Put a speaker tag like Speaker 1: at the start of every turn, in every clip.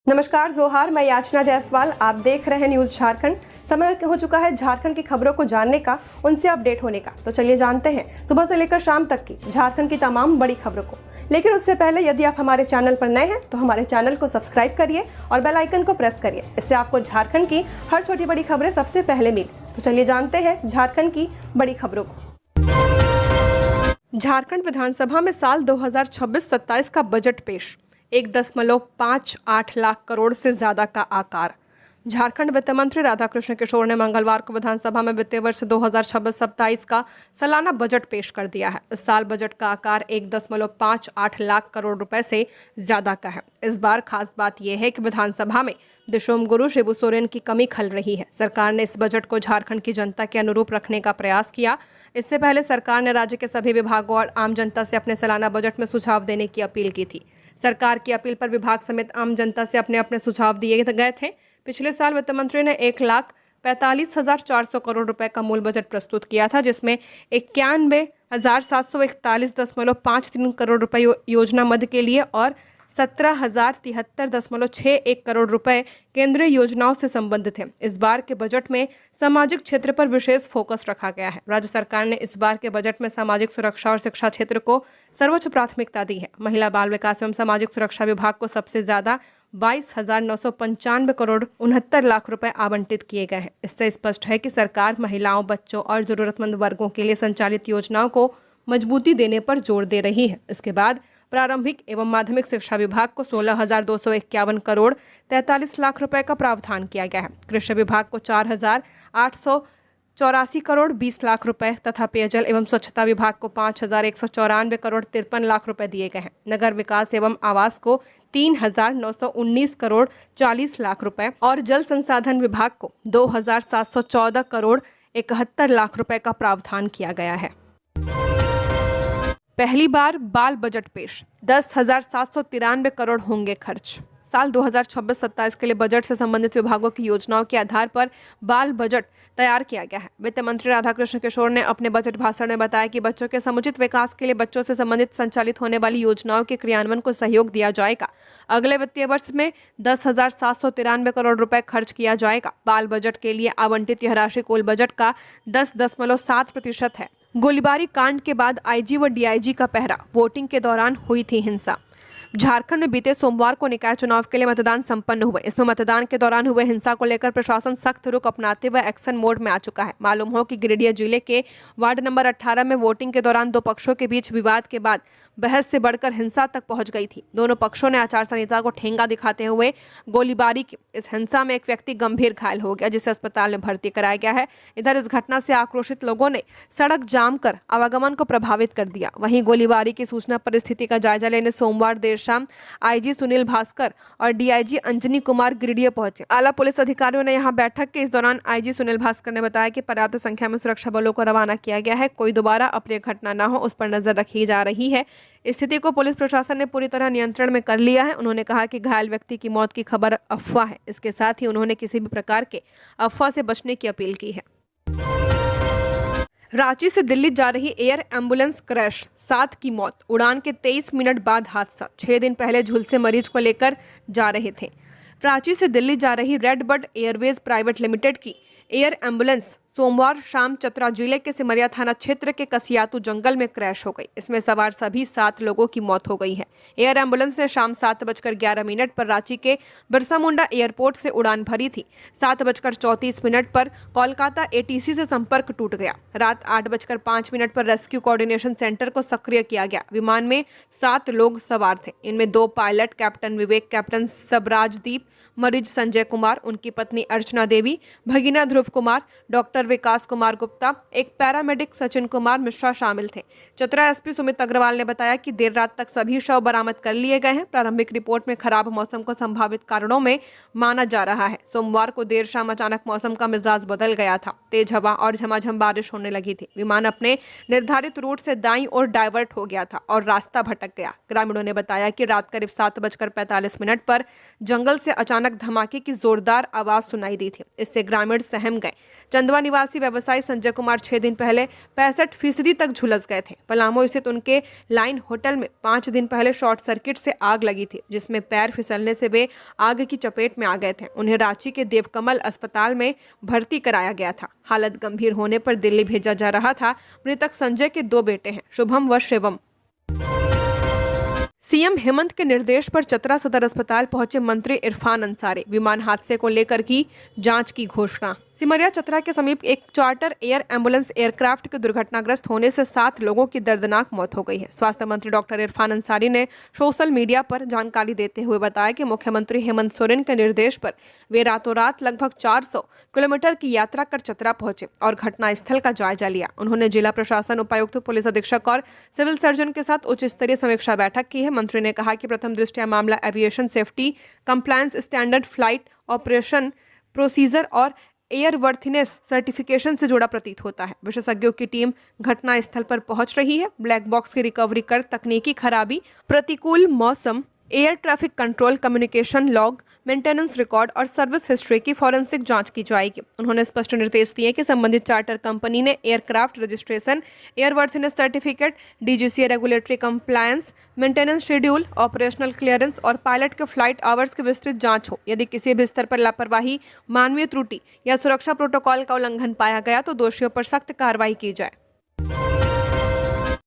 Speaker 1: नमस्कार जोहार, मैं याचना जायसवाल। आप देख रहे हैं न्यूज़ झारखंड। समय हो चुका है झारखंड की खबरों को जानने का, उनसे अपडेट होने का। तो चलिए जानते हैं सुबह से लेकर शाम तक की झारखंड की तमाम बड़ी खबरों को। लेकिन उससे पहले यदि आप हमारे चैनल पर नए हैं तो हमारे चैनल को सब्सक्राइब करिए और बेल आइकन को प्रेस करिए। इससे आपको झारखंड की हर छोटी बड़ी खबरें सबसे पहले मिले। तो चलिए जानते हैं झारखंड की बड़ी खबरों को। झारखंड विधानसभा में साल 2026-27 का बजट पेश। 1.58 लाख करोड़ से ज्यादा का आकार। झारखंड वित्त मंत्री राधाकृष्ण किशोर ने मंगलवार को विधानसभा में वित्तीय वर्ष 2026-27 का सालाना बजट पेश कर दिया है। इस साल बजट का आकार 1.58 लाख करोड़ रुपए से ज्यादा का है। इस बार खास बात यह है कि विधानसभा में दिशोम गुरु शिबू सोरेन की कमी खल रही है। सरकार ने इस बजट को झारखंड की जनता के अनुरूप रखने का प्रयास किया। इससे पहले सरकार ने राज्य के सभी विभागों और आम जनता से अपने सालाना बजट में सुझाव देने की अपील की थी। सरकार की अपील पर विभाग समेत आम जनता से अपने अपने सुझाव दिए गए थे। पिछले साल वित्त मंत्री ने 1,45,400 करोड़ रुपए का मूल बजट प्रस्तुत किया था, जिसमें 91,741.53 करोड़ रुपए योजना मद के लिए और 17,073.61 करोड़ रुपए केंद्रीय योजनाओं से संबंधित है। इस बार के बजट में सामाजिक क्षेत्र पर विशेष फोकस रखा गया है। राज्य सरकार ने इस बार के बजट में सामाजिक सुरक्षा और शिक्षा क्षेत्र को सर्वोच्च प्राथमिकता दी है। महिला बाल विकास एवं सामाजिक सुरक्षा विभाग को सबसे ज्यादा 22,995 करोड़ 69 लाख रुपए आवंटित किए गए हैं। इससे स्पष्ट है कि सरकार महिलाओं, बच्चों और जरूरतमंद वर्गों के लिए संचालित योजनाओं को मजबूती देने पर जोर दे रही है। इसके बाद प्रारंभिक एवं माध्यमिक शिक्षा विभाग को 16,251 करोड़ 43 लाख रुपए का प्रावधान किया गया है। कृषि विभाग को 4,884 करोड़ 20 लाख रुपए तथा पेयजल एवं स्वच्छता विभाग को 5,194 करोड़ 53 लाख रुपए दिए गए हैं। नगर विकास एवं आवास को 3,919 करोड़ 40 लाख रुपए और जल संसाधन विभाग को 2,714 करोड़ 71 लाख रुपए का प्रावधान किया गया है। पहली बार बाल बजट पेश। 10,793 करोड़ होंगे खर्च। साल 2026-27 के लिए बजट से संबंधित विभागों की योजनाओं के आधार पर बाल बजट तैयार किया गया है। वित्त मंत्री राधाकृष्ण किशोर ने अपने बजट भाषण में बताया कि बच्चों के समुचित विकास के लिए बच्चों से संबंधित संचालित होने वाली योजनाओं के क्रियान्वयन को सहयोग दिया जाएगा। अगले वित्तीय वर्ष में 10,793 करोड़ रुपए खर्च किया जाएगा। बाल बजट के लिए आवंटित यह राशि कुल बजट का 10.7% है। गोलीबारी कांड के बाद आईजी व डीआईजी का पहरा। वोटिंग के दौरान हुई थी हिंसा। झारखंड में बीते सोमवार को निकाय चुनाव के लिए मतदान संपन्न हुए। इसमें मतदान के दौरान हुए हिंसा को लेकर प्रशासन सख्त रुख अपनाते हुए एक्शन मोड में आ चुका है। मालूम हो कि गिरिडीह जिले के वार्ड नंबर 18 में वोटिंग के दौरान दो पक्षों के बीच विवाद के बाद बहस से बढ़कर हिंसा तक पहुंच गई थी। दोनों पक्षों ने आचार संहिता को ठेंगा दिखाते हुए गोलीबारी की। इस हिंसा में एक व्यक्ति गंभीर घायल हो गया, जिसे अस्पताल में भर्ती कराया गया है। इधर इस घटना से आक्रोशित लोगों ने सड़क जाम कर आवागमन को प्रभावित कर दिया। वहीं गोलीबारी की सूचना पर स्थिति का जायजा लेने सोमवार देर शाम आईजी सुनील भास्कर और डीआईजी अंजनी कुमार गिरिडीह पहुंचे। आला पुलिस अधिकारियों ने यहां बैठक के इस दौरान आईजी सुनील भास्कर ने बताया कि पर्याप्त संख्या में सुरक्षा बलों को रवाना किया गया है। कोई दोबारा अप्रिय घटना न हो, उस पर नजर रखी जा रही है। स्थिति को पुलिस प्रशासन ने पूरी तरह नियंत्रण में कर लिया है। उन्होंने कहा कि घायल व्यक्ति की मौत की खबर अफवाह है। इसके साथ ही उन्होंने किसी भी प्रकार के अफवाह से बचने की अपील की है। रांची से दिल्ली जा रही एयर एम्बुलेंस क्रैश, 7 की मौत। उड़ान के 23 मिनट बाद हादसा। 6 दिन पहले झुलसे मरीज को लेकर जा रहे थे। रांची से दिल्ली जा रही red bird Airways private limited की एयर एम्बुलेंस सोमवार शाम चतरा जिले के सिमरिया थाना क्षेत्र के कसियातू जंगल में क्रैश हो गई। इसमें सवार सभी 7 लोगों की मौत हो गई है। एयर एम्बुलेंस ने शाम 7:11 पर रांची के बिरसा मुंडा एयरपोर्ट से उड़ान भरी थी। 7:34 पर कोलकाता एटीसी से संपर्क टूट गया। रात 8:05 पर रेस्क्यू कोऑर्डिनेशन सेंटर को सक्रिय किया गया। विमान में 7 लोग सवार थे। इनमें 2 पायलट, कैप्टन विवेक, कैप्टन सबराजदीप, मरीज संजय कुमार, उनकी पत्नी अर्चना देवी, भगीना ध्रुव कुमार, डॉक्टर विकास कुमार गुप्ता, एक पैरामेडिक सचिन कुमार मिश्रा शामिल थे। चतरा एसपी सुमित अग्रवाल ने बताया कि देर रात तक सभी शव बरामद कर लिए गए हैं। प्रारंभिक रिपोर्ट में खराब मौसम को संभावित कारणों में माना जा रहा है। सोमवार को देर शाम अचानक मौसम का मिजाज बदल गया था। तेज हवा और झमाझम बारिश होने लगी थी। विमान अपने निर्धारित रूट से दाईं ओर डाइवर्ट हो गया था और रास्ता भटक गया। ग्रामीणों ने बताया कि रात करीब 7:45 पर जंगल से अचानक धमाके की जोरदार आवाज सुनाई दी थी। इससे ग्रामीण सहम गए। चंदवा निवासी व्यवसायी संजय कुमार 6 दिन पहले 65% तक झुलस गए थे। पलामू स्थित उनके लाइन होटल में 5 दिन पहले शॉर्ट सर्किट से आग लगी थी, जिसमें पैर फिसलने से वे आग की चपेट में आ गए थे। उन्हें रांची के देवकमल अस्पताल में भर्ती कराया गया था। हालत गंभीर होने पर दिल्ली भेजा जा रहा था। मृतक संजय के 2 बेटे हैं, शुभम व शिवम। सीएम हेमंत के निर्देश पर चतरा सदर अस्पताल पहुंचे मंत्री इरफान अंसारी। विमान हादसे को लेकर की जांच की घोषणा। सिमरिया चतरा के समीप एक चार्टर एयर एम्बुलेंस एयरक्राफ्ट के दुर्घटनाग्रस्त होने से 7 लोगों की दर्दनाक मौत हो गई है। स्वास्थ्य मंत्री डॉक्टर इरफान अंसारी ने सोशल मीडिया पर जानकारी देते हुए बताया कि मुख्यमंत्री हेमंत सोरेन के निर्देश पर वे रातों रात लगभग 400 किलोमीटर की यात्रा कर चतरा पहुंचे और घटनास्थल का जायजा लिया। उन्होंने जिला प्रशासन, उपायुक्त, पुलिस अधीक्षक और सिविल सर्जन के साथ उच्च स्तरीय समीक्षा बैठक की है। मंत्री ने कहा कि प्रथम दृष्टया मामला aviation safety compliance standard flight operation procedure और एयरवर्थनेस सर्टिफिकेशन से जुड़ा प्रतीत होता है। विशेषज्ञों की टीम घटनास्थल पर पहुंच रही है। ब्लैक बॉक्स की रिकवरी कर तकनीकी खराबी, प्रतिकूल मौसम, air traffic control, communication log, maintenance record और सर्विस हिस्ट्री की फॉरेंसिक जांच की जाएगी। उन्होंने स्पष्ट निर्देश दिए कि संबंधित चार्टर कंपनी ने aircraft registration, airworthiness certificate, DGCA regulatory compliance, maintenance schedule, operational clearance और पायलट के फ्लाइट आवर्स की विस्तृत जांच हो। यदि किसी भी स्तर पर लापरवाही, मानवीय त्रुटि या सुरक्षा प्रोटोकॉल का उल्लंघन पाया गया तो दोषियों पर सख्त कार्रवाई की जाए।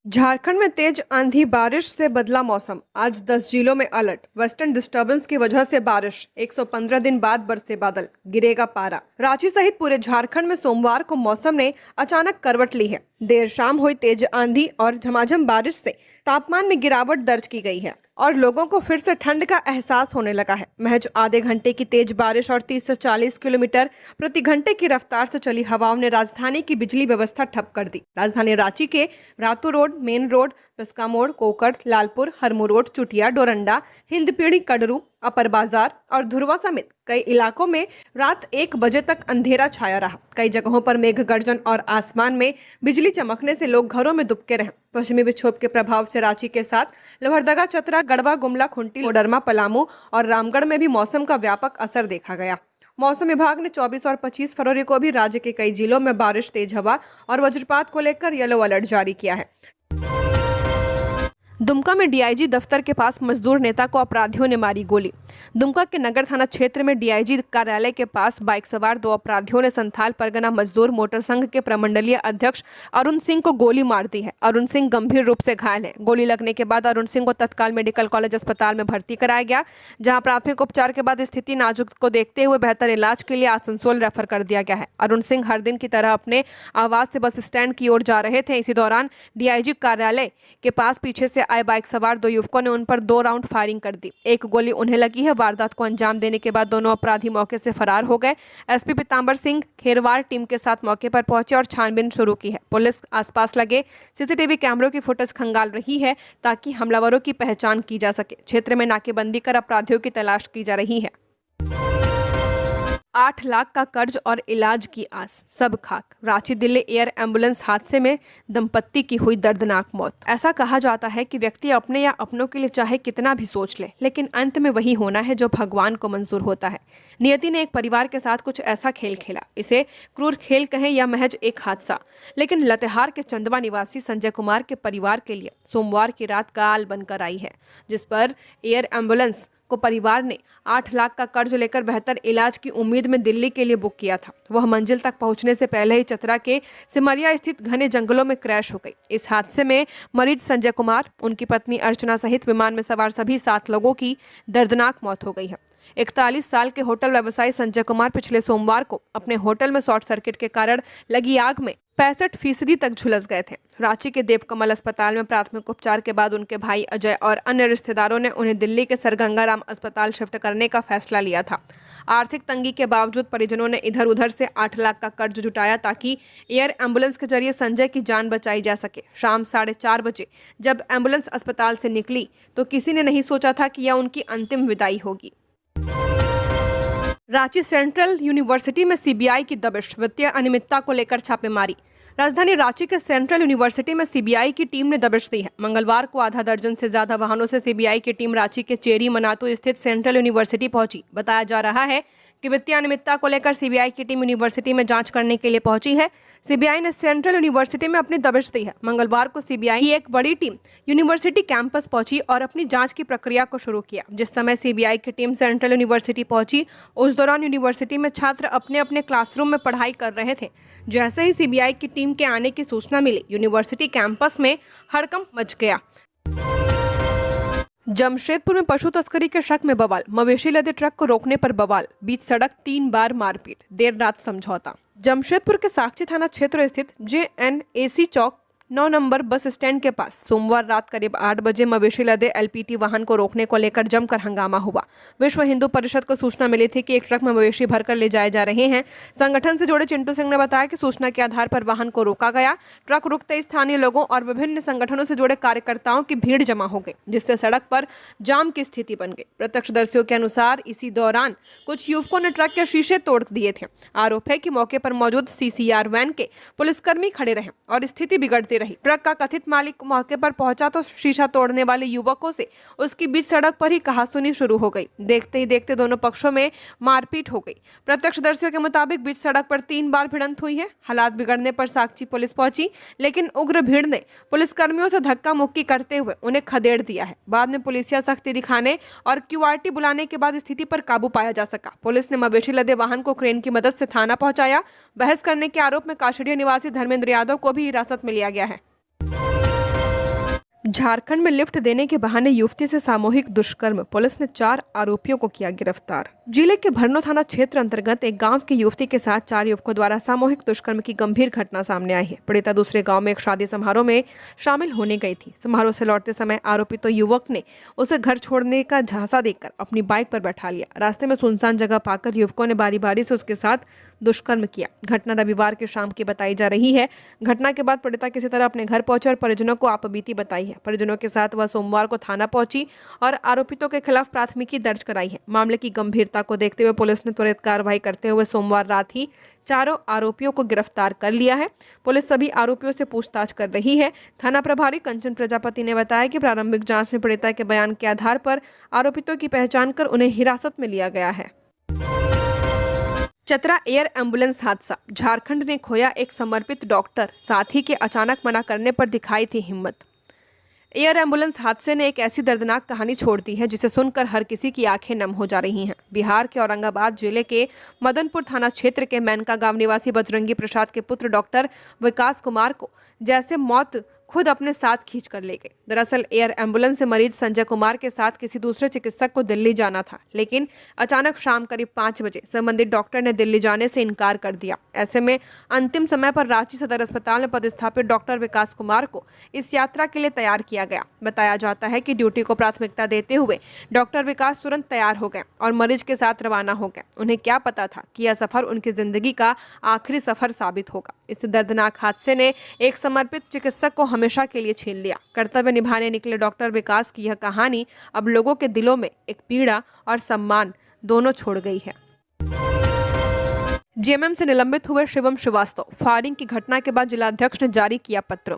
Speaker 1: झारखंड में तेज आंधी बारिश से बदला मौसम। आज 10 जिलों में अलर्ट। वेस्टर्न डिस्टर्बेंस की वजह से बारिश। 115 दिन बाद बरसे बादल, गिरेगा पारा। रांची सहित पूरे झारखंड में सोमवार को मौसम ने अचानक करवट ली है। देर शाम हुई तेज आंधी और झमाझम बारिश से तापमान में गिरावट दर्ज की गई है और लोगों को फिर से ठंड का एहसास होने लगा है। महज आधे घंटे की तेज बारिश और 30 से 40 किलोमीटर प्रति घंटे की रफ्तार से चली हवाओं ने राजधानी की बिजली व्यवस्था ठप कर दी। राजधानी रांची के Ratu road, main road, Piska मोड़, कोकड़, लालपुर, हरमू रोड, चुटिया, डोरंडा, हिंदपीढ़ी, कडरू, अपर बाजार और धुरवा समेत कई इलाकों में रात 1 बजे तक अंधेरा छाया रहा। कई जगहों पर मेघ गर्जन और आसमान में बिजली चमकने से लोग घरों में दुबके रहे। पश्चिमी विक्षोभ के प्रभाव से रांची के साथ लोहरदगा, चतरा, गढ़वा, गुमला, खुंटी, कोडरमा, पलामू और रामगढ़ में भी मौसम का व्यापक असर देखा गया। मौसम विभाग ने 24 और 25 फरवरी को भी राज्य के कई जिलों में बारिश, तेज हवा और वज्रपात को लेकर येलो अलर्ट जारी किया है। दुमका में डीआईजी दफ्तर के पास मजदूर नेता को अपराधियों ने मारी गोली। दुमका के नगर थाना क्षेत्र में डीआईजी कार्यालय के पास बाइक सवार 2 अपराधियों ने संथाल परगना मजदूर मोटर संघ के प्रमंडलीय अध्यक्ष अरुण सिंह को गोली मार दी है। अरुण सिंह गंभीर रूप से घायल है। गोली लगने के बाद अरुण सिंह को तत्काल मेडिकल कॉलेज अस्पताल में भर्ती कराया गया, जहां प्राथमिक उपचार के बाद स्थिति नाजुक को देखते हुए बेहतर इलाज के लिए आसनसोल रेफर कर दिया गया है। अरुण सिंह हर दिन की तरह अपने आवास से बस स्टैंड की ओर जा रहे थे। इसी दौरान डीआईजी कार्यालय के पास पीछे से आए बाइक सवार 2 युवकों ने उन पर 2 राउंड फायरिंग कर दी। एक गोली उन्हें लगी है। वारदात को अंजाम देने के बाद दोनों अपराधी मौके से फरार हो गए। एसपी पीतांबर सिंह खेरवार टीम के साथ मौके पर पहुंचे और छानबीन शुरू की है। पुलिस आसपास लगे सीसीटीवी कैमरों की फुटेज खंगाल रही है ताकि हमलावरों की पहचान की जा सके। क्षेत्र में नाकेबंदी कर अपराधियों की तलाश की जा रही है। 8 लाख का कर्ज और इलाज की आस, सब खाक। रांची दिल्ली एयर एम्बुलेंस हादसे में दंपत्ति की हुई दर्दनाक मौत। ऐसा कहा जाता है कि व्यक्ति अपने या अपनों के लिए चाहे कितना भी सोच ले, लेकिन अंत में वही होना है जो भगवान को मंजूर होता है। नियति ने एक परिवार के साथ कुछ ऐसा खेल खेला। इसे क्रूर खेल कहें या महज एक हादसा, लेकिन लतेहार के चंदवा निवासी संजय कुमार के परिवार के लिए सोमवार की रात काल बनकर आई है, जिस पर एयर एम्बुलेंस को परिवार ने 8 लाख का कर्ज लेकर बेहतर इलाज की उम्मीद में दिल्ली के लिए बुक किया था। वह मंजिल तक पहुंचने से पहले ही चतरा के सिमरिया स्थित घने जंगलों में क्रैश हो गई। इस हादसे में मरीज संजय कुमार, उनकी पत्नी अर्चना सहित विमान में सवार सभी 7 लोगों की दर्दनाक मौत हो गई है। 41 साल के होटल व्यवसायी संजय कुमार पिछले सोमवार को अपने होटल में शॉर्ट सर्किट के कारण लगी आग में 65% तक झुलस गए थे। रांची के देवकमल अस्पताल में प्राथमिक उपचार के बाद उनके भाई अजय और अन्य रिश्तेदारों ने उन्हें दिल्ली के सर गंगाराम अस्पताल शिफ्ट करने का फैसला लिया था। आर्थिक तंगी के बावजूद परिजनों ने इधर उधर से 8 लाख का कर्ज जुटाया ताकि एयर एम्बुलेंस के जरिए संजय की जान बचाई जा सके। शाम 4:30 बजे जब एम्बुलेंस अस्पताल से निकली तो किसी ने नहीं सोचा था कि यह उनकी अंतिम विदाई होगी। रांची सेंट्रल यूनिवर्सिटी में सीबीआई की दबिश, वित्तीय अनियमितता को लेकर छापेमारी। राजधानी रांची के सेंट्रल यूनिवर्सिटी में सीबीआई की टीम ने दबिश दी है। मंगलवार को आधा दर्जन से ज्यादा वाहनों से सीबीआई की टीम रांची के चेरी मनातू स्थित सेंट्रल यूनिवर्सिटी पहुंची। बताया जा रहा है कि वित्तीय अनियमितता को लेकर सीबीआई की टीम यूनिवर्सिटी में जांच करने के लिए पहुंची है। सीबीआई ने सेंट्रल यूनिवर्सिटी में अपनी दबिश दी है। मंगलवार को सीबीआई की एक बड़ी टीम यूनिवर्सिटी कैंपस पहुंची और अपनी जांच की प्रक्रिया को शुरू किया। जिस समय सीबीआई की टीम सेंट्रल यूनिवर्सिटी पहुंची, उस दौरान यूनिवर्सिटी में छात्र अपने अपने क्लासरूम में पढ़ाई कर रहे थे। जैसे ही सीबीआई की टीम के आने की सूचना मिली, यूनिवर्सिटी कैंपस में हड़कंप मच गया। जमशेदपुर में पशु तस्करी के शक में बवाल, मवेशी लदे ट्रक को रोकने पर बवाल, बीच सड़क 3 बार मारपीट, देर रात समझौता। जमशेदपुर के साक्षी थाना क्षेत्र स्थित JNAC चौक 9 नंबर बस स्टैंड के पास सोमवार रात करीब 8 बजे मवेशी लदे LPT वाहन को रोकने को लेकर जमकर हंगामा हुआ। विश्व हिंदू परिषद को सूचना मिली थी कि एक ट्रक में मवेशी भरकर ले जाए जा रहे हैं। संगठन से जुड़े चिंटू सिंह ने बताया कि सूचना के आधार पर वाहन को रोका गया। ट्रक रुकते स्थानीय लोगों और विभिन्न संगठनों से जुड़े कार्यकर्ताओं की भीड़ जमा हो गई, जिससे सड़क पर जाम की स्थिति बन गई। प्रत्यक्षदर्शियों के अनुसार इसी दौरान कुछ युवकों ने ट्रक के शीशे तोड़ दिए थे। आरोप है कि मौके पर मौजूद CCR वैन के पुलिसकर्मी खड़े रहे और स्थिति बिगड़ती रही। ट्रक का कथित मालिक मौके पर पहुंचा तो शीशा तोड़ने वाले युवकों से उसकी बीच सड़क पर ही कहासुनी शुरू हो गई। देखते ही देखते दोनों पक्षों में मारपीट हो गई। प्रत्यक्षदर्शियों के मुताबिक बीच सड़क पर 3 बार भिड़ंत हुई है। हालात बिगड़ने पर साक्षी पुलिस पहुंची, लेकिन उग्र भीड़ ने पुलिसकर्मियों से धक्का मुक्की करते हुए उन्हें खदेड़ दिया है। बाद में पुलिसिया सख्ती दिखाने और QRT बुलाने के बाद स्थिति पर काबू पाया जा सका। पुलिस ने मवेशी लदे वाहन को क्रेन की मदद से थाना पहुंचाया। बहस करने के आरोप में काशीडीह निवासी धर्मेंद्र यादव को भी हिरासत में लिया गया है। झारखंड में लिफ्ट देने के बहाने युवती से सामूहिक दुष्कर्म, पुलिस ने 4 आरोपियों को किया गिरफ्तार। जिले के भरनो थाना क्षेत्र अंतर्गत एक गांव की युवती के साथ 4 युवकों द्वारा सामूहिक दुष्कर्म की गंभीर घटना सामने आई है। पीड़िता दूसरे गांव में एक शादी समारोह में शामिल होने गई थी। समारोह से लौटते समय आरोपी तो युवक ने उसे घर छोड़ने का झांसा देकर अपनी बाइक पर बैठा लिया। रास्ते में सुनसान जगह पाकर युवकों ने बारी बारी से उसके साथ दुष्कर्म किया। घटना रविवार की शाम की बताई जा रही है। घटना के बाद पीड़िता किसी तरह अपने घर पहुंचे और परिजनों को आपबीती बताई है। परिजनों के साथ वह सोमवार को थाना पहुंची और आरोपितों के खिलाफ प्राथमिकी दर्ज कराई है। मामले की गंभीरता को देखते हुए पुलिस ने त्वरित कार्रवाई करते हुए सोमवार रात ही 4 आरोपियों को गिरफ्तार कर लिया है। पुलिस सभी आरोपियों से पूछताछ कर रही है। थाना प्रभारी कंचन प्रजापति ने बताया कि प्रारंभिक जांच में पीड़िता के बयान के आधार पर आरोपितों की पहचान कर उन्हें हिरासत में लिया गया है। चतरा एयर एम्बुलेंस हादसा, झारखंड ने खोया एक समर्पित डॉक्टर, साथी के अचानक मना करने पर दिखाई थी हिम्मत। एयर एम्बुलेंस हादसे ने एक ऐसी दर्दनाक कहानी छोड़ दी है जिसे सुनकर हर किसी की आंखें नम हो जा रही हैं। बिहार के औरंगाबाद जिले के मदनपुर थाना क्षेत्र के मैनका गांव निवासी बजरंगी प्रसाद के पुत्र डॉक्टर विकास कुमार को जैसे मौत खुद अपने साथ खींच कर ले गए। दरअसल एयर एम्बुलेंस से मरीज संजय कुमार के साथ किसी दूसरे चिकित्सक को दिल्ली जाना था, लेकिन अचानक शाम करीब 5 बजे संबंधित डॉक्टर ने दिल्ली जाने से इनकार कर दिया। ऐसे में अंतिम समय पर रांची सदर अस्पताल में पदस्थापित डॉक्टर विकास कुमार को इस यात्रा के लिए तैयार किया गया। बताया जाता है कि ड्यूटी को प्राथमिकता देते हुए डॉक्टर विकास तुरंत तैयार हो गए और मरीज के साथ रवाना हो गए। उन्हें क्या पता था कि यह सफर उनकी जिंदगी का आखिरी सफर साबित होगा। इस दर्दनाक हादसे ने एक समर्पित चिकित्सक को हमेशा के लिए छीन लिया। कर्तव्य निभाने निकले डॉक्टर विकास की यह कहानी अब लोगों के दिलों में एक पीड़ा और सम्मान दोनों छोड़ गई है। जेएमएम से निलंबित हुए शिवम श्रीवास्तव, फायरिंग की घटना के बाद जिलाध्यक्ष ने जारी किया पत्र।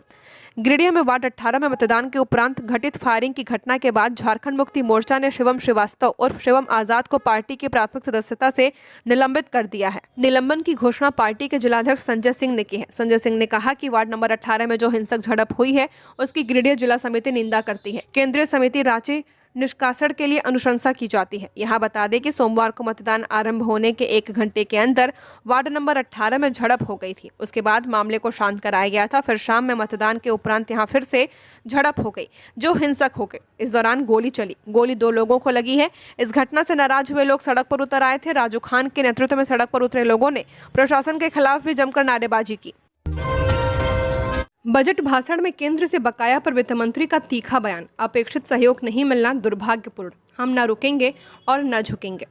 Speaker 1: गिरिडीह में वार्ड 18 में मतदान के उपरांत घटित फायरिंग की घटना के बाद झारखंड मुक्ति मोर्चा ने शिवम श्रीवास्तव उर्फ शिवम आजाद को पार्टी की प्राथमिक सदस्यता से निलंबित कर दिया है। निलंबन की घोषणा पार्टी के जिलाध्यक्ष संजय सिंह ने की है। संजय सिंह ने कहा कि वार्ड नंबर 18 में जो हिंसक झड़प हुई है उसकी गिरिडीह जिला समिति निंदा करती है। केंद्रीय समिति रांची निष्कासन के लिए अनुशंसा की जाती है। यहाँ बता दें कि सोमवार को मतदान आरंभ होने के 1 घंटे के अंदर वार्ड नंबर 18 में झड़प हो गई थी। उसके बाद मामले को शांत कराया गया था। फिर शाम में मतदान के उपरांत यहाँ फिर से झड़प हो गई जो हिंसक हो गई। इस दौरान गोली चली। गोली 2 लोगों को लगी है। इस घटना से नाराज हुए लोग सड़क पर उतर आए थे। राजू खान के नेतृत्व में सड़क पर उतरे लोगों ने प्रशासन के खिलाफ भी जमकर नारेबाजी की। बजट भाषण में केंद्र से बकाया पर वित्त मंत्री का तीखा बयान, अपेक्षित सहयोग नहीं मिलना दुर्भाग्यपूर्ण, हम न रुकेंगे और न झुकेंगे।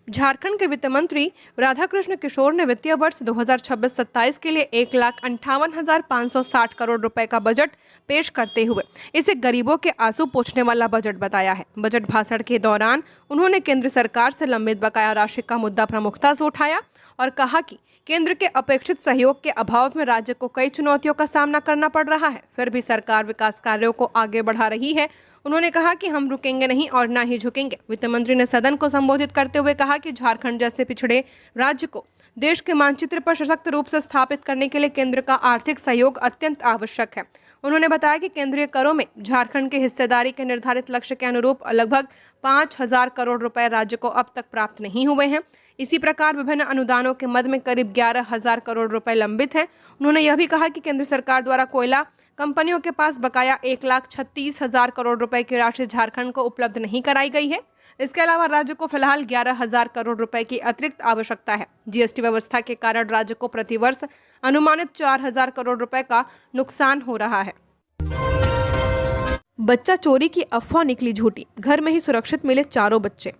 Speaker 1: झारखंड के वित्त मंत्री राधाकृष्ण किशोर ने वित्तीय वर्ष 2026-27 के लिए 1,58,560 करोड़ रुपए का बजट पेश करते हुए इसे गरीबों के आंसू पोंछने वाला बजट बताया है। बजट भाषण के दौरान उन्होंने केंद्र सरकार से लंबित बकाया राशि का मुद्दा प्रमुखता से उठाया और कहा कि केंद्र के अपेक्षित सहयोग के अभाव में राज्य को कई चुनौतियों का सामना करना पड़ रहा है, फिर भी सरकार विकास कार्यों को आगे बढ़ा रही है। उन्होंने कहा कि हम रुकेंगे नहीं और न ही झुकेंगे। वित्त मंत्री ने सदन को संबोधित करते हुए कहा कि झारखंड जैसे पिछड़े राज्य को देश के मानचित्र पर सशक्त रूप से स्थापित करने के लिए केंद्र का आर्थिक सहयोग अत्यंत आवश्यक है। उन्होंने बताया कि केंद्रीय करों में झारखंड की हिस्सेदारी के निर्धारित लक्ष्य के अनुरूप लगभग 5,000 करोड़ रुपए राज्य को अब तक प्राप्त नहीं हुए हैं। इसी प्रकार विभिन्न अनुदानों के मद में करीब 11,000 करोड़ रुपए लंबित हैं। उन्होंने यह भी कहा कि केंद्र सरकार द्वारा कोयला कंपनियों के पास बकाया 1,36,000 करोड़ रुपए की राशि झारखंड को उपलब्ध नहीं कराई गई है। इसके अलावा राज्य को फिलहाल 11,000 करोड़ रुपए की अतिरिक्त आवश्यकता है। जीएसटी व्यवस्था के कारण राज्य को प्रतिवर्ष अनुमानित 4,000 करोड़ रुपए का नुकसान हो रहा है। बच्चा चोरी की अफवाह निकली झूठी, घर में ही सुरक्षित मिले चारों बच्चे।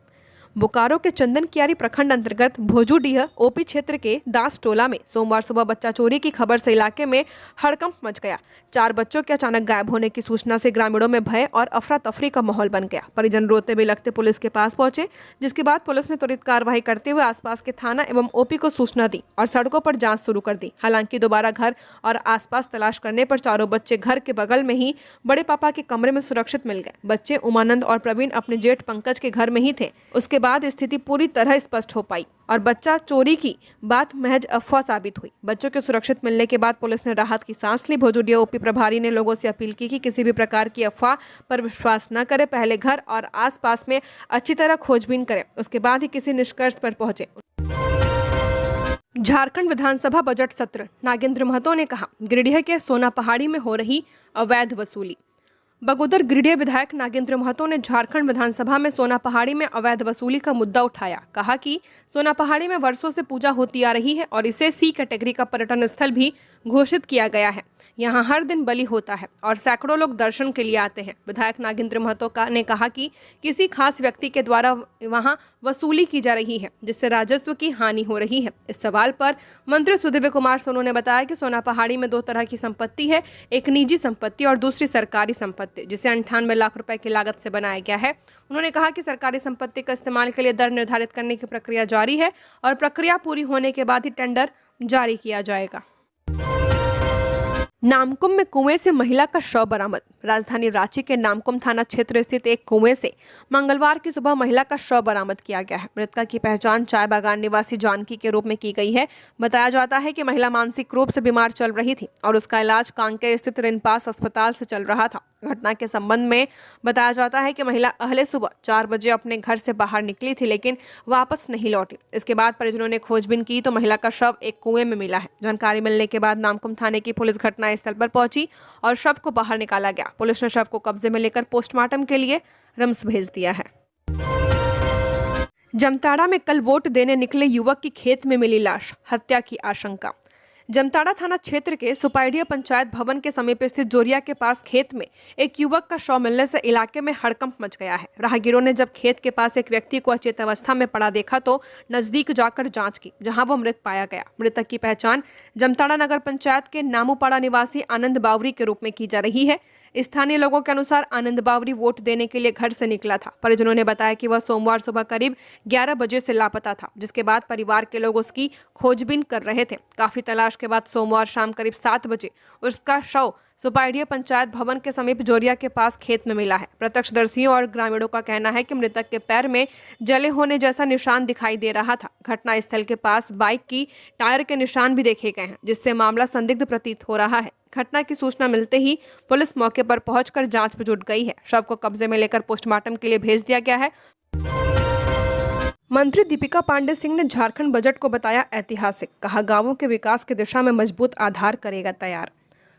Speaker 1: बोकारो के चंदन कियारी प्रखंड अंतर्गत भोजूडीह ओपी क्षेत्र के दास टोला में सोमवार सुबह बच्चा चोरी की खबर से इलाके में हड़कंप मच गया। 4 बच्चों के अचानक गायब होने की सूचना से ग्रामीणों में भय और अफरा तफरी का माहौल बन गया। परिजन रोते बिलखते पुलिस के पास पहुंचे, जिसके बाद पुलिस ने त्वरित कार्रवाई करते हुए आसपास के थाना एवं ओपी को सूचना दी और सड़कों पर जांच शुरू कर दी। हालांकि दोबारा घर और आसपास तलाश करने पर चारों बच्चे घर के बगल में ही बड़े पापा के कमरे में सुरक्षित मिल गए। बच्चे उमानंद और प्रवीण अपने जेठ पंकज के घर में ही थे। उसके बाद स्थिति पूरी तरह स्पष्ट हो पाई और बच्चा चोरी की बात महज अफवाह साबित हुई। बच्चों के सुरक्षित मिलने के बाद पुलिस ने राहत की सांस ली। भोजूडीह ओपी प्रभारी ने लोगों से अपील की कि किसी भी प्रकार की अफवाह पर विश्वास न करें, पहले घर और आसपास में अच्छी तरह खोजबीन करें, उसके बाद ही किसी निष्कर्ष पर पहुंचे। झारखंड विधानसभा बजट सत्र, नागेंद्र महतो ने कहा, गिरिडीह के सोना पहाड़ी में हो रही अवैध वसूली। बगोदर गिरिडीह विधायक नागेंद्र महतो ने झारखंड विधानसभा में सोना पहाड़ी में अवैध वसूली का मुद्दा उठाया। कहा कि सोना पहाड़ी में वर्षों से पूजा होती आ रही है और इसे सी कैटेगरी का पर्यटन स्थल भी घोषित किया गया है। यहाँ हर दिन बलि होता है और सैकड़ों लोग दर्शन के लिए आते हैं। विधायक नागेंद्र महतो ने कहा कि किसी खास व्यक्ति के द्वारा वहाँ वसूली की जा रही है, जिससे राजस्व की हानि हो रही है। इस सवाल पर मंत्री सुदीव्य कुमार सोनू ने बताया कि सोना पहाड़ी में 2 तरह की संपत्ति है, एक निजी संपत्ति और दूसरी सरकारी संपत्ति, जिसे 98 लाख रुपए की लागत से बनाया गया है। उन्होंने कहा कि सरकारी संपत्ति का इस्तेमाल के लिए दर निर्धारित करने की प्रक्रिया जारी है और प्रक्रिया पूरी होने के बाद ही टेंडर जारी किया जाएगा। नामकुम में कुएं से महिला का शव बरामद। राजधानी रांची के नामकुम थाना क्षेत्र स्थित एक कुएं से मंगलवार की सुबह महिला का शव बरामद किया गया है। मृतका की पहचान चाय बागान निवासी जानकी के रूप में की गई है। बताया जाता है कि महिला मानसिक रूप से बीमार चल रही थी और उसका इलाज कांके स्थित रिनपास अस्पताल से चल रहा था। घटना के संबंध में बताया जाता है कि महिला अहले सुबह 4 बजे अपने घर से बाहर निकली थी, लेकिन वापस नहीं लौटी। इसके बाद परिजनों ने खोजबीन की तो महिला का शव एक कुएं में मिला है। जानकारी मिलने के बाद नामकुम थाने की पुलिस घटनास्थल पर पहुंची और शव को बाहर निकाला गया। पुलिस ने शव को कब्जे में लेकर पोस्टमार्टम के लिए रिम्स भेज दिया है। जमताड़ा में कल वोट देने निकले युवक की खेत में मिली लाश, हत्या की आशंका। जमताड़ा थाना क्षेत्र के सुपाइडिया पंचायत भवन के समीप स्थित जोरिया के पास खेत में एक युवक का शव मिलने से इलाके में हड़कंप मच गया है। राहगीरों ने जब खेत के पास एक व्यक्ति को अचेत अवस्था में पड़ा देखा तो नजदीक जाकर जांच की, जहां वो मृत पाया गया। मृतक की पहचान जमताड़ा नगर पंचायत के नामूपाड़ा निवासी आनंद बावरी के रूप में की जा रही है। स्थानीय लोगों के अनुसार आनंद बावरी वोट देने के लिए घर से निकला था। परिजनों ने बताया कि वह सोमवार सुबह करीब 11 बजे से लापता था, जिसके बाद परिवार के लोग उसकी खोजबीन कर रहे थे। काफी तलाश के बाद सोमवार शाम करीब 7 बजे उसका शव सुपाइडिया पंचायत भवन के समीप जोरिया के पास खेत में मिला है। प्रत्यक्षदर्शियों और ग्रामीणों का कहना है कि मृतक के पैर में जले होने जैसा निशान दिखाई दे रहा था। घटनास्थल के पास बाइक की टायर के निशान भी देखे गए हैं, जिससे मामला संदिग्ध प्रतीत हो रहा है। घटना की सूचना मिलते ही पुलिस मौके पर पहुंचकर जांच में जुट गई है। शव को कब्जे में लेकर पोस्टमार्टम के लिए भेज दिया गया है। मंत्री दीपिका पांडे सिंह ने झारखंड बजट को बताया ऐतिहासिक, कहा गांवों के विकास की दिशा में मजबूत आधार करेगा तैयार।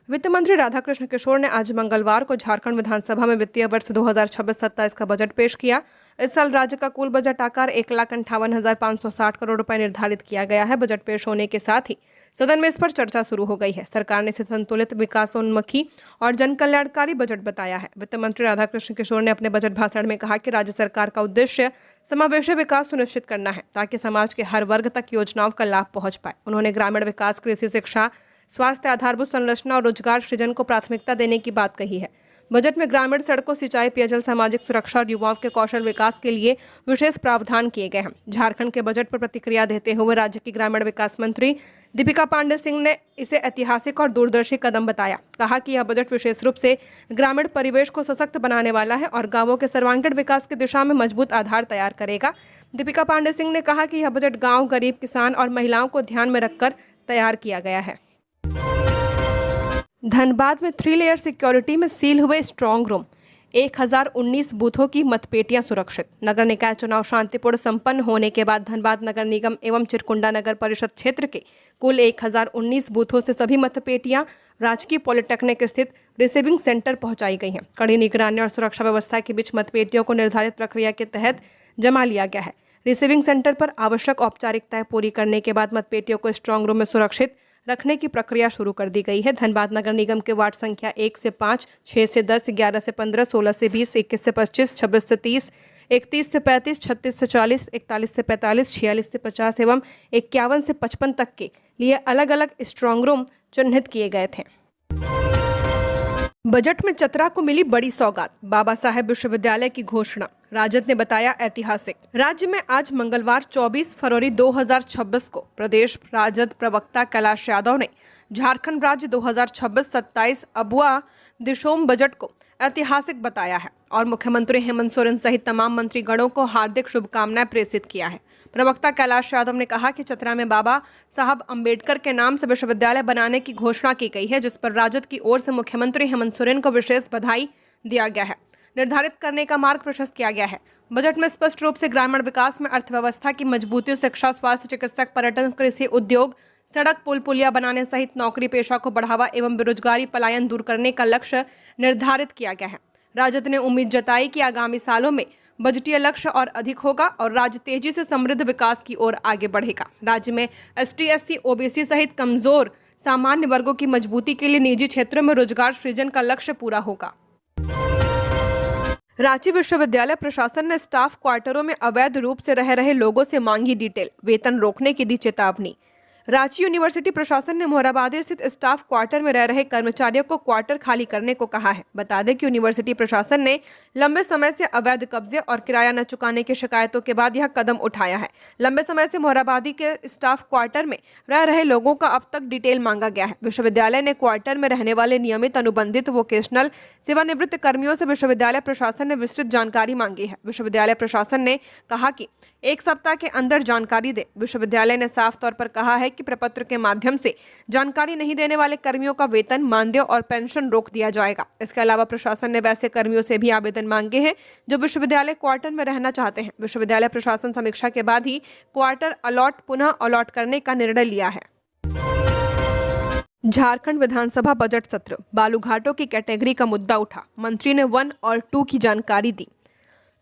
Speaker 1: वित्त मंत्री राधाकृष्ण किशोर ने आज मंगलवार को झारखंड विधानसभा में वित्तीय वर्ष 2026-27 का बजट पेश किया। इस साल राज्य का कुल बजट आकार 1,58,560 करोड़ रुपए निर्धारित किया गया है। बजट पेश होने के साथ ही सदन में इस पर चर्चा शुरू हो गई है। सरकार ने इसे संतुलित, विकासोन्मुखी और जन कल्याणकारी बजट बताया है। वित्त मंत्री राधाकृष्ण किशोर ने अपने बजट भाषण में कहा कि राज्य सरकार का उद्देश्य समावेशी विकास सुनिश्चित करना है, ताकि समाज के हर वर्ग तक योजनाओं का लाभ पहुंच पाए। उन्होंने ग्रामीण विकास, कृषि, शिक्षा, स्वास्थ्य, आधारभूत संरचना और रोजगार सृजन को प्राथमिकता देने की बात कही है। बजट में ग्रामीण सड़कों, सिंचाई, पेयजल, सामाजिक सुरक्षा और युवाओं के कौशल विकास के लिए विशेष प्रावधान किए गए हैं। झारखंड के बजट पर प्रतिक्रिया देते हुए राज्य की ग्रामीण विकास मंत्री दीपिका पांडे सिंह ने इसे ऐतिहासिक और दूरदर्शी कदम बताया। कहा कि यह बजट विशेष रूप से ग्रामीण परिवेश को सशक्त बनाने वाला है और गांवों के सर्वांगीण विकास की दिशा में मजबूत आधार तैयार करेगा। दीपिका पांडे सिंह ने कहा कि यह बजट गांव, गरीब, किसान और महिलाओं को ध्यान में रखकर तैयार किया गया है। धनबाद में 3 लेयर सिक्योरिटी में सील हुए स्ट्रांग रूम, 1019 बूथों की मतपेटियां सुरक्षित। नगर निकाय चुनाव शांतिपूर्ण संपन्न होने के बाद धनबाद नगर निगम एवं चिरकुंडा नगर परिषद क्षेत्र के कुल 1019 बूथों से सभी मतपेटियां राजकीय पॉलिटेक्निक स्थित रिसीविंग सेंटर पहुंचाई गई हैं। कड़ी निगरानी और सुरक्षा व्यवस्था के बीच मतपेटियों को निर्धारित प्रक्रिया के तहत जमा लिया गया है। रिसीविंग सेंटर पर आवश्यक औपचारिकताएं पूरी करने के बाद मतपेटियों को स्ट्रांग रूम में सुरक्षित रखने की प्रक्रिया शुरू कर दी गई है। धनबाद नगर निगम के वार्ड संख्या 1 से 5, 6 से 10, 11 से 15, 16 से 20, 21 से 25, 26 से 30, 31 से 35, 36 से 40, 41 से 45, 46 से 50 एवं 51 से 55 तक के लिए अलग अलग स्ट्रांग रूम चिन्हित किए गए थे। बजट में चतरा को मिली बड़ी सौगात, बाबा साहेब विश्वविद्यालय की घोषणा, राजद ने बताया ऐतिहासिक। राज्य में आज मंगलवार 24 फरवरी 2026 को प्रदेश राजद प्रवक्ता कैलाश यादव ने झारखंड राज्य 2026-27 अबुआ दिशोम बजट को ऐतिहासिक बताया है और मुख्यमंत्री हेमंत सोरेन सहित तमाम मंत्रीगणों को हार्दिक शुभकामनाएं प्रेषित किया है। प्रवक्ता कैलाश यादव ने कहा कि चतरा में बाबा साहब अंबेडकर के नाम से विश्वविद्यालय बनाने की घोषणा की गई है, जिस पर राजद की ओर से मुख्यमंत्री हेमंत सोरेन को विशेष बधाई दिया गया है। निर्धारित करने का मार्ग प्रशस्त किया गया है। बजट में स्पष्ट रूप से ग्रामीण विकास में अर्थव्यवस्था की मजबूती, शिक्षा, स्वास्थ्य, चिकित्सक, पर्यटन, कृषि, उद्योग, सड़क, पुल पुलिया बनाने सहित नौकरी पेशा को बढ़ावा एवं बेरोजगारी पलायन दूर करने का लक्ष्य निर्धारित किया गया है। राजद ने उम्मीद जताई कि आगामी सालों में बजटीय लक्ष्य और अधिक होगा और राज्य तेजी से समृद्ध विकास की ओर आगे बढ़ेगा। राज्य में ST, SC, OBC सहित कमजोर सामान्य वर्गों की मजबूती के लिए निजी क्षेत्रों में रोजगार सृजन का लक्ष्य पूरा होगा। रांची विश्वविद्यालय प्रशासन ने स्टाफ क्वार्टरों में अवैध रूप से रह रहे लोगों से मांगी डिटेल, वेतन रोकने की दी चेतावनी। रांची यूनिवर्सिटी प्रशासन ने मोहराबादी स्थित स्टाफ क्वार्टर में रह रहे कर्मचारियों को क्वार्टर खाली करने को कहा है। बता दें कि यूनिवर्सिटी प्रशासन ने लंबे समय से अवैध कब्जे और किराया न चुकाने की शिकायतों के बाद यह कदम उठाया है। लंबे समय से मोहराबादी के स्टाफ क्वार्टर में रह रहे लोगों का अब तक डिटेल मांगा गया है। विश्वविद्यालय ने क्वार्टर में रहने वाले नियमित, अनुबंधित, वोकेशनल, सेवानिवृत्त कर्मियों से विश्वविद्यालय प्रशासन ने विस्तृत जानकारी मांगी है। विश्वविद्यालय प्रशासन ने कहा कि 1 सप्ताह के अंदर जानकारी दे। विश्वविद्यालय ने साफ तौर पर कहा है कि प्रपत्र के माध्यम से जानकारी नहीं देने वाले कर्मियों का वेतन, मानदेय और पेंशन रोक दिया जाएगा। इसके अलावा प्रशासन ने वैसे कर्मियों से भी आवेदन मांगे हैं जो विश्वविद्यालय क्वार्टर में रहना चाहते हैं। विश्वविद्यालय प्रशासन समीक्षा के बाद ही क्वार्टर पुनः अलॉट करने का निर्णय लिया है। झारखंड विधानसभा बजट सत्र, बालूघाटों की कैटेगरी का मुद्दा उठा, मंत्री ने 1 और 2 की जानकारी दी।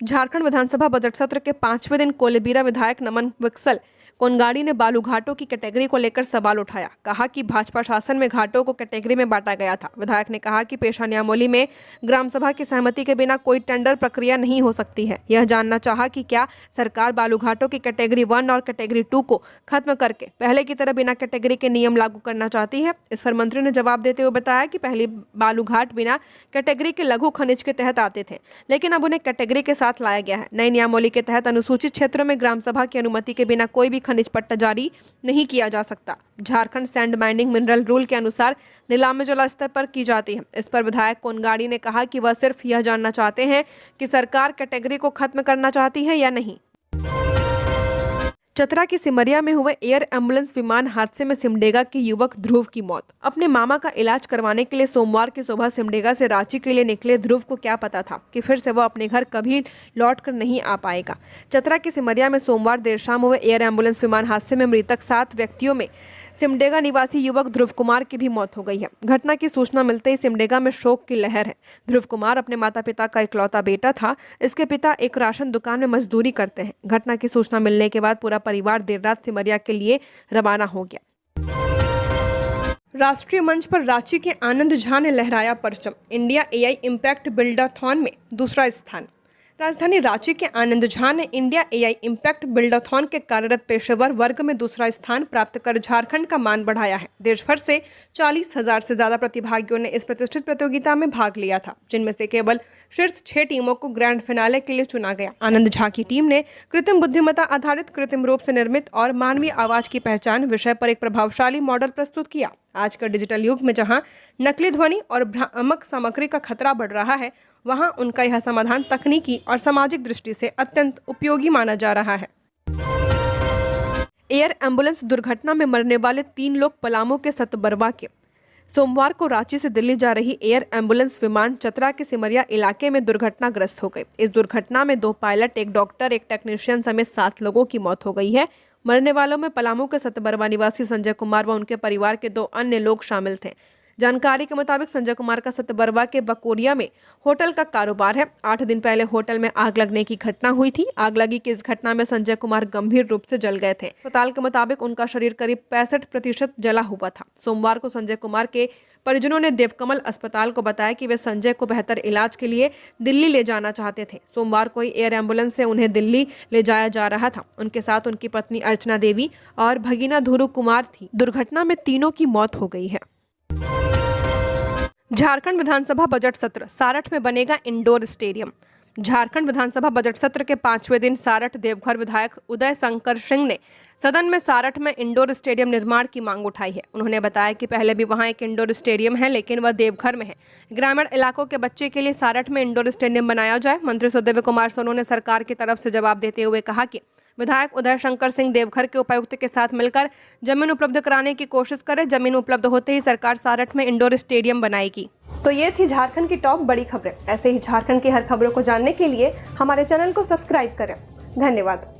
Speaker 1: झारखंड विधानसभा बजट सत्र के 5वें दिन कोलेबिरा विधायक नमन विक्सल कोनगाड़ी ने बालूघाटों की कैटेगरी को लेकर सवाल उठाया। कहा कि भाजपा शासन में घाटों को कैटेगरी में बांटा गया था। विधायक ने कहा कि पेशा नियमावली में ग्राम सभा की सहमति के बिना कोई टेंडर प्रक्रिया नहीं हो सकती है। यह जानना चाहा कि क्या सरकार बालूघाटों की कैटेगरी 1 और कैटेगरी 2 को खत्म करके पहले की तरह बिना कैटेगरी के नियम लागू करना चाहती है। इस पर मंत्री ने जवाब देते हुए बताया कि पहले बालूघाट बिना कैटेगरी के लघु खनिज के तहत आते थे, लेकिन अब उन्हें कैटेगरी के साथ लाया गया है। नई नियमावली के तहत अनुसूचित क्षेत्रों में ग्राम सभा की अनुमति के बिना कोई भी खनिज पट्टा जारी नहीं किया जा सकता। Jharkhand sand mining mineral rule के अनुसार नीलामी जला स्तर पर की जाती है। इस पर विधायक कोनगाड़ी ने कहा कि वह सिर्फ यह जानना चाहते हैं कि सरकार कैटेगरी को खत्म करना चाहती है या नहीं। चतरा के सिमरिया में हुए एयर एम्बुलेंस विमान हादसे में सिमडेगा के युवक ध्रुव की मौत। अपने मामा का इलाज करवाने के लिए सोमवार की सुबह सिमडेगा से रांची के लिए निकले ध्रुव को क्या पता था कि फिर से वह अपने घर कभी लौटकर नहीं आ पाएगा। चतरा के सिमरिया में सोमवार देर शाम हुए एयर एम्बुलेंस विमान हादसे में मृतक 7 व्यक्तियों में सिमडेगा निवासी युवक ध्रुव कुमार की भी मौत हो गई है। घटना की सूचना मिलते ही सिमडेगा में शोक की लहर है। ध्रुव कुमार अपने माता पिता का इकलौता बेटा था। इसके पिता एक राशन दुकान में मजदूरी करते हैं। घटना की सूचना मिलने के बाद पूरा परिवार देर रात सिमरिया के लिए रवाना हो गया। राष्ट्रीय मंच पर रांची के आनंद झा ने लहराया परचम। इंडिया AI इम्पैक्ट बिल्डाथॉन में दूसरा स्थान। राजधानी रांची के आनंद झा ने इंडिया एआई इम्पैक्ट बिल्डाथॉन के कार्यरत पेशेवर वर्ग में दूसरा स्थान प्राप्त कर झारखंड का मान बढ़ाया है। देश भर से 40,000 से ज्यादा प्रतिभागियों ने इस प्रतिष्ठित प्रतियोगिता में भाग लिया था, जिनमें से केवल शीर्ष 6 टीमों को ग्रैंड फिनाले के लिए चुना गया। आनंद झा की टीम ने कृत्रिम बुद्धिमत्ता आधारित कृत्रिम रूप से निर्मित और मानवीय आवाज की पहचान विषय पर एक प्रभावशाली मॉडल प्रस्तुत किया। आज के डिजिटल युग में जहां नकली ध्वनि और भ्रामक सामग्री का खतरा बढ़ रहा है, वहां उनका यह समाधान तकनीकी और सामाजिक दृष्टि से अत्यंत उपयोगी माना जा रहा है। एयर एम्बुलेंस दुर्घटना में मरने वाले 3 लोग पलामू के सतबरवा के। सोमवार को रांची से दिल्ली जा रही एयर एम्बुलेंस विमान चतरा के सिमरिया इलाके में दुर्घटनाग्रस्त हो गई। इस दुर्घटना में 2 पायलट, एक डॉक्टर, एक टेक्नीशियन समेत 7 लोगों की मौत हो गई है। मरने वालों में पलामू के सतबरवा निवासी संजय कुमार व उनके परिवार के 2 अन्य लोग शामिल थे। जानकारी के मुताबिक संजय कुमार का सतबरवा के बकोरिया में होटल का कारोबार है। 8 दिन पहले होटल में आग लगने की घटना हुई थी। आग लगी की इस घटना में संजय कुमार गंभीर रूप से जल गए थे। अस्पताल के मुताबिक उनका शरीर करीब 65% जला हुआ था। सोमवार को संजय कुमार के परिजनों ने देवकमल अस्पताल को बताया कि वे संजय को बेहतर इलाज के लिए दिल्ली ले जाना चाहते थे। सोमवार को एयर एम्बुलेंस से उन्हें दिल्ली ले जाया जा रहा था। उनके साथ उनकी पत्नी अर्चना देवी और भगीना धुरु कुमार थी। दुर्घटना में तीनों की मौत हो गई है। झारखंड विधानसभा बजट सत्र, सारठ में बनेगा इंडोर स्टेडियम। झारखंड विधानसभा बजट सत्र के 5वें दिन सारठ देवघर विधायक उदय शंकर सिंह ने सदन में सारठ में इंडोर स्टेडियम निर्माण की मांग उठाई है। उन्होंने बताया कि पहले भी वहां एक इंडोर स्टेडियम है, लेकिन वह देवघर में है। ग्रामीण इलाकों के बच्चे के लिए सारठ में इंडोर स्टेडियम बनाया जाए। मंत्री सुदेव कुमार सोनू ने सरकार की तरफ से जवाब देते हुए कहा कि विधायक उदय शंकर सिंह देवघर के उपायुक्त के साथ मिलकर जमीन उपलब्ध कराने की कोशिश करें। जमीन उपलब्ध होते ही सरकार सारठ में इंडोर स्टेडियम बनाएगी। तो ये थी झारखंड की टॉप बड़ी खबरें। ऐसे ही झारखंड की हर खबरों को जानने के लिए हमारे चैनल को सब्सक्राइब करें। धन्यवाद।